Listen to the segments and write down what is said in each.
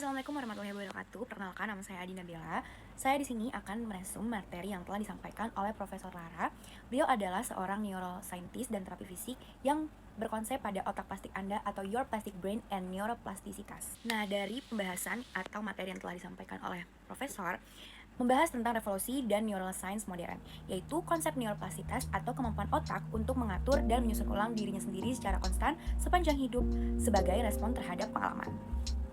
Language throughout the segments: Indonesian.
Assalamualaikum warahmatullahi wabarakatuh. Perkenalkan, nama saya Adi Nabila. Saya di sini akan meresum materi yang telah disampaikan oleh Profesor Lara. Beliau adalah seorang neuroscientist dan terapi fisik yang berkonsep pada otak plastik Anda atau Your Plastic Brain and Neuroplasticitas. Nah, dari pembahasan atau materi yang telah disampaikan oleh Profesor, membahas tentang revolusi dan neuroscience modern, yaitu konsep neuroplastisitas atau kemampuan otak untuk mengatur dan menyusun ulang dirinya sendiri secara konstan sepanjang hidup sebagai respon terhadap pengalaman.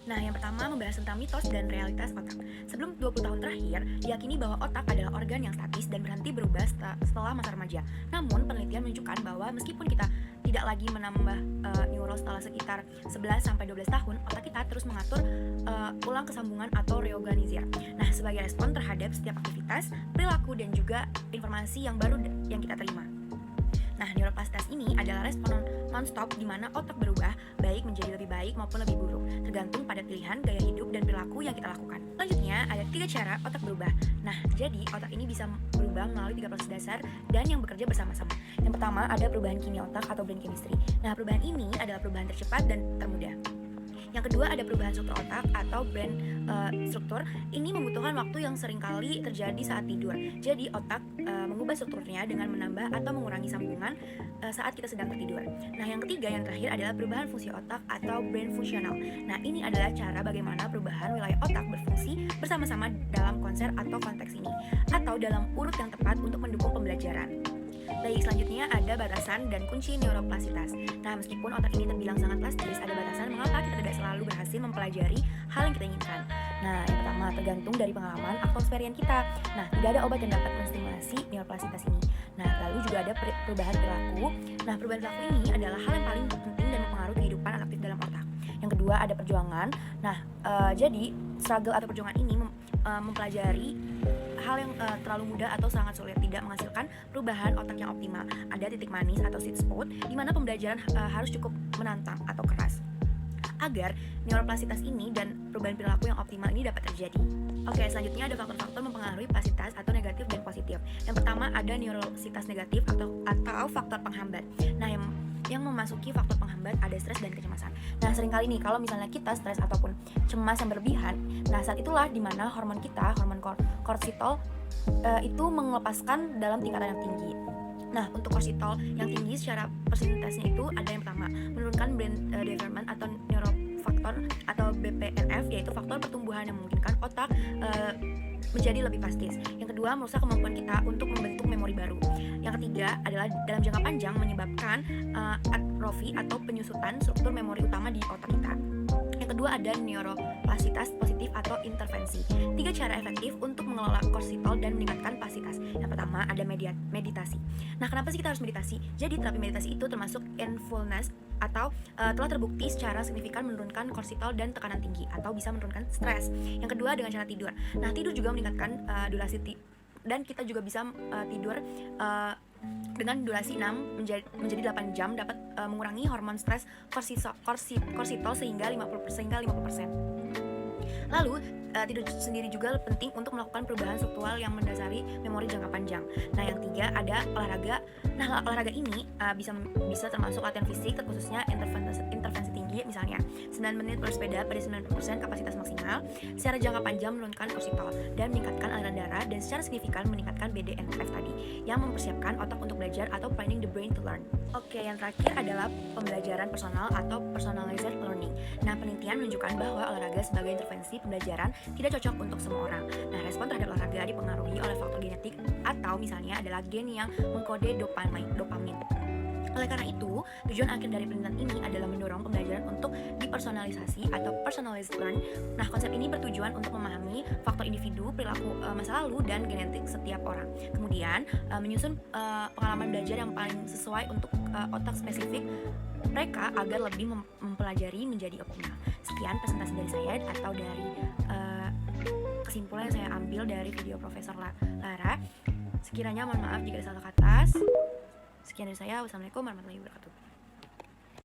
Nah, yang pertama membahas tentang mitos dan realitas otak. Sebelum 20 tahun terakhir, diyakini bahwa otak adalah organ yang statis dan berhenti berubah setelah masa remaja. Namun, penelitian menunjukkan bahwa meskipun kita tidak lagi menambah neuron setelah sekitar 11-12 tahun, otak kita terus mengatur ulang kesambungan atau reorganisir. Nah, sebagai respon terhadap setiap aktivitas, perilaku, dan juga informasi yang baru yang kita terima. Nah, neuroplastisitas ini adalah respon non-stop di mana otak berubah baik menjadi lebih baik maupun lebih buruk, tergantung pada pilihan, gaya hidup, dan perilaku yang kita lakukan. Selanjutnya, ada 3 cara otak berubah. Nah, jadi otak ini bisa berubah melalui 3 proses dasar dan yang bekerja bersama-sama. Yang pertama, ada perubahan kimia otak atau brain chemistry. Nah, perubahan ini adalah perubahan tercepat dan termudah. Yang kedua, ada perubahan struktur otak atau brain struktur. Ini membutuhkan waktu yang seringkali terjadi saat tidur. Jadi otak mengubah strukturnya dengan menambah atau mengurangi sambungan saat kita sedang tertidur. Nah, yang ketiga, yang terakhir adalah perubahan fungsi otak atau brain functional. Nah, ini adalah cara bagaimana perubahan wilayah otak berfungsi bersama-sama dalam konser atau konteks ini, atau dalam urut yang tepat untuk mendukung pembelajaran. Baik, selanjutnya ada batasan dan kunci neuroplastisitas. Nah, meskipun otak ini terbilang sangat plastis, ada batasan mengapa kita tidak selalu berhasil mempelajari hal yang kita inginkan. Nah, yang pertama, tergantung dari pengalaman atau experience kita. Nah, tidak ada obat yang dapat menstimulasi neuroplastisitas ini. Nah, lalu juga ada perubahan perilaku. Nah, perubahan perilaku ini adalah hal yang paling penting dan mempengaruhi kehidupan aktif dalam otak. Yang kedua, ada perjuangan. Nah, jadi struggle atau perjuangan ini mempelajari hal yang terlalu mudah atau sangat sulit, tidak menghasilkan perubahan otak yang optimal. Ada titik manis atau sweet spot di mana pembelajaran harus cukup menantang atau keras agar neuroplastisitas ini dan perubahan perilaku yang optimal ini dapat terjadi. Oke, selanjutnya ada faktor-faktor mempengaruhi plastisitas atau negatif dan positif. Yang pertama, ada neuroplastisitas negatif atau faktor penghambat. Nah, yang memasuki faktor penghambat ada stres dan kecemasan. Nah, seringkali nih kalau misalnya kita stres ataupun cemas yang berlebihan, nah saat itulah dimana hormon kortisol itu melepaskan dalam tingkatan yang tinggi. Nah, untuk kortisol yang tinggi secara persentasenya itu ada yang pertama, menurunkan brain development atau neurofaktor atau BPNF, yaitu faktor pertumbuhan yang memungkinkan otak menjadi lebih plastis. Yang kedua, merusak kemampuan kita untuk membentuk memori baru. Yang ketiga adalah dalam jangka panjang menyebabkan atrofi atau penyusutan struktur memori utama di otak kita. Yang kedua, ada neuroplastisitas positif atau intervensi. 3 cara efektif untuk mengelola kortisol dan meningkatkan plastisitas. Yang pertama, ada meditasi. Nah, kenapa sih kita harus meditasi? Jadi terapi meditasi itu termasuk mindfulness atau telah terbukti secara signifikan menurunkan kortisol dan tekanan tinggi atau bisa menurunkan stres. Yang kedua, dengan cara tidur. Nah, tidur juga meningkatkan durasi dan kita juga bisa tidur dengan durasi 6 menjadi 8 jam dapat mengurangi hormon stres kortisol sehingga 50%. Lalu, tidur sendiri juga penting untuk melakukan perubahan struktural yang mendasari memori jangka panjang. Nah, yang 3 ada olahraga. Nah, olahraga ini bisa termasuk latihan fisik, khususnya intervensi tinggi, misalnya 9 menit bersepeda pada 90% kapasitas maksimal, secara jangka panjang menurunkan kortisol dan meningkatkan aliran darah, dan secara signifikan meningkatkan BDNF tadi, yang mempersiapkan otak untuk belajar atau training the brain to learn. Oke, yang terakhir adalah pembelajaran personal atau personalized learning. Nah, penelitian menunjukkan bahwa olahraga sebagai intervensi pembelajaran tidak cocok untuk semua orang. Nah, respon terhadap olahraga dipengaruhi oleh faktor genetik atau misalnya adalah gen yang mengkode dopamin. Oleh karena itu, tujuan akhir dari penelitian ini adalah mendorong pembelajaran untuk dipersonalisasi atau personalized learn. Nah, konsep ini bertujuan untuk memahami faktor individu, perilaku masa lalu, dan genetik setiap orang. Kemudian, menyusun pengalaman belajar yang paling sesuai untuk otak spesifik mereka agar lebih mempelajari menjadi optimal. Sekian presentasi dari saya atau dari kesimpulan yang saya ambil dari video Profesor Lara. Sekiranya mohon maaf jika ada salah kata. Sekian dari saya. Wassalamualaikum warahmatullahi wabarakatuh.